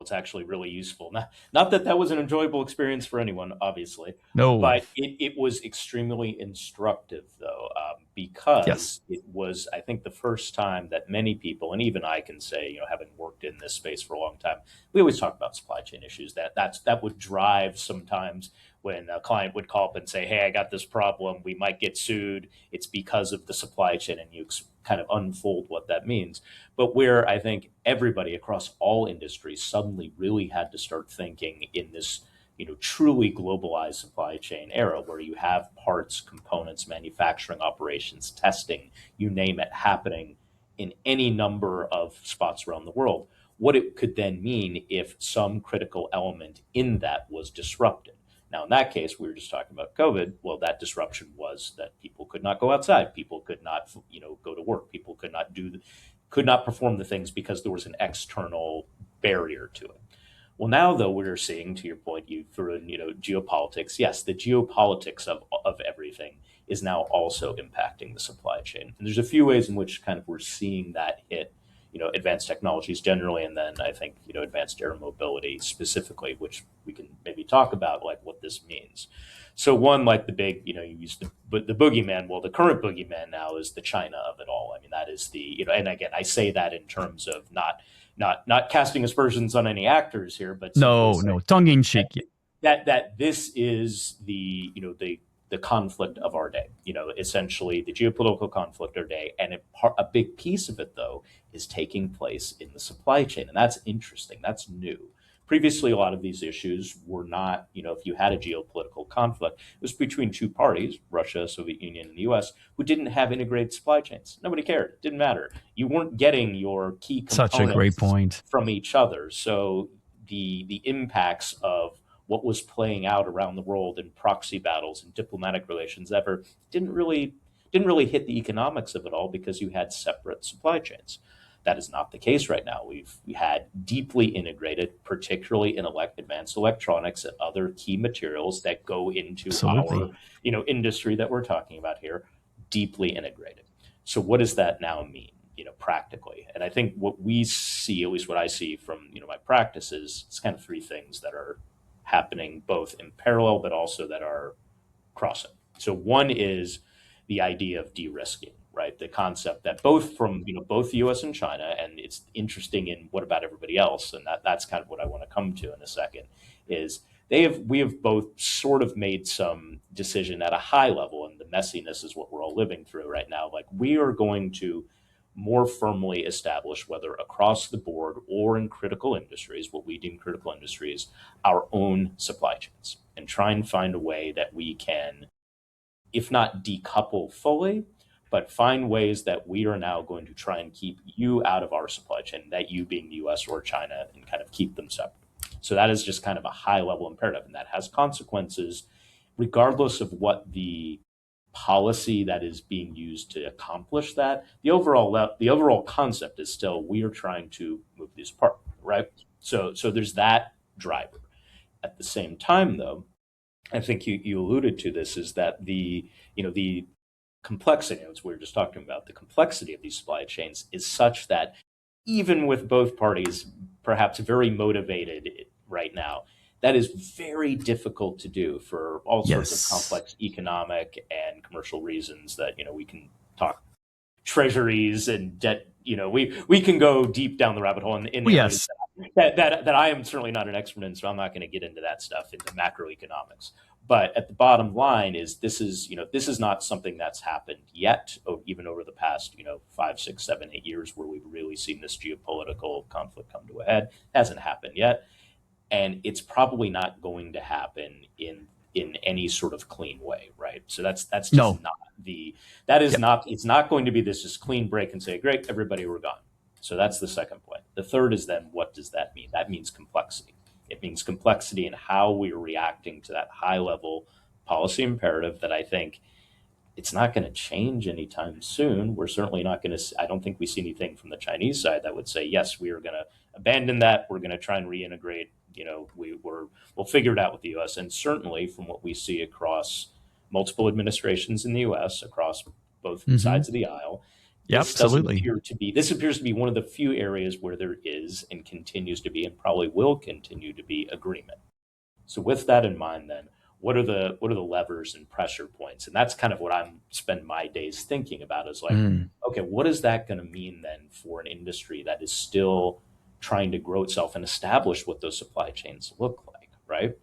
It's actually really useful. Not that that was an enjoyable experience for anyone, obviously, No. but it was extremely instructive, though, Yes. because it was, I think, the first time that many people, and even I can say, having worked in this space for a long time, we always talk about supply chain issues. That would drive sometimes when a client would call up and say, "Hey, I got this problem. We might get sued. It's because of the supply chain," and you kind of unfold what that means. But where I think everybody across all industries suddenly really had to start thinking in this, truly globalized supply chain era where you have parts, components, manufacturing operations, testing, you name it, happening in any number of spots around the world, what it could then mean if some critical element in that was disrupted. Now, in that case, we were just talking about COVID. Well, that disruption was that people could not go outside, people could not, go to work, people could not perform the things because there was an external barrier to it. Well, now though we're seeing, to your point, you threw in, geopolitics. Yes, the geopolitics of everything is now also impacting the supply chain, and there's a few ways in which kind of we're seeing that hit, advanced technologies generally, and then I think advanced air mobility specifically, which we can maybe talk about like what this means. So one, like the big, you use the boogeyman. Well, the current boogeyman now is the China of it all. I mean, that is the, and again, I say that in terms of not casting aspersions on any actors here, but simply No, saying no. Tongue in that cheek. Yeah. this is the the conflict of our day. Essentially the geopolitical conflict of our day, and a big piece of it though is taking place in the supply chain, and that's interesting. That's new. Previously, a lot of these issues were not, if you had a geopolitical conflict, it was between two parties, Russia, Soviet Union, and the US, who didn't have integrated supply chains. Nobody cared. It didn't matter. You weren't getting your key Such a great components point. from each other. So the impacts of what was playing out around the world in proxy battles and diplomatic relations ever didn't really hit the economics of it all because you had separate supply chains. That is not the case right now. We had deeply integrated, particularly in advanced electronics and other key materials that go into our, Absolutely. industry that we're talking about here, deeply integrated. So what does that now mean, practically? And I think what we see, at least what I see from, my practice is it's kind of three things that are happening both in parallel, but also that are crossing. So one is the idea of de-risking, right? The concept that both from both the U.S. and China, and it's interesting in what about everybody else, and that's kind of what I want to come to in a second, is we have both sort of made some decision at a high level, and the messiness is what we're all living through right now. Like we are going to more firmly establish, whether across the board or in critical industries, what we deem critical industries, our own supply chains, and try and find a way that we can, if not decouple fully, but find ways that we are now going to try and keep you out of our supply chain, that you being the US or China, and kind of keep them separate. So that is just kind of a high level imperative, and that has consequences regardless of what the policy that is being used to accomplish that. The overall concept is still we are trying to move these apart, right? So there's that driver. At the same time, though, I think you alluded to this, is that the complexity, as we were just talking about, the complexity of these supply chains is such that even with both parties perhaps very motivated right now, that is very difficult to do for all sorts of Yes. complex economic and commercial reasons that we can talk treasuries and debt. We can go deep down the rabbit hole in Oh, areas yes. that I am certainly not an expert in, so I'm not going to get into that stuff, into macroeconomics. But at the bottom line is this is not something that's happened yet, even over the past 5, 6, 7, 8 years, where we've really seen this geopolitical conflict come to a head. It hasn't happened yet, and it's probably not going to happen in any sort of clean way, right? So that's just No. not the that is Yep. not it's not going to be this just clean break and say, great, everybody, we're gone. So that's the second point. The third is then, what does that mean? That means complexity. It means complexity in how we're reacting to that high level policy imperative that I think it's not going to change anytime soon. We're certainly not going to, I don't think we see anything from the Chinese side that would say, yes, we are going to abandon that. We're going to try and reintegrate. We'll figure it out with the US. And certainly from what we see across multiple administrations in the US, across both Hmm. sides of the aisle, Yeah, absolutely. This appears to be one of the few areas where there is and continues to be and probably will continue to be agreement. So with that in mind, then what are the levers and pressure points? And that's kind of what I'm spend my days thinking about is like, Mm. okay, what is that going to mean then for an industry that is still trying to grow itself and establish what those supply chains look like, right?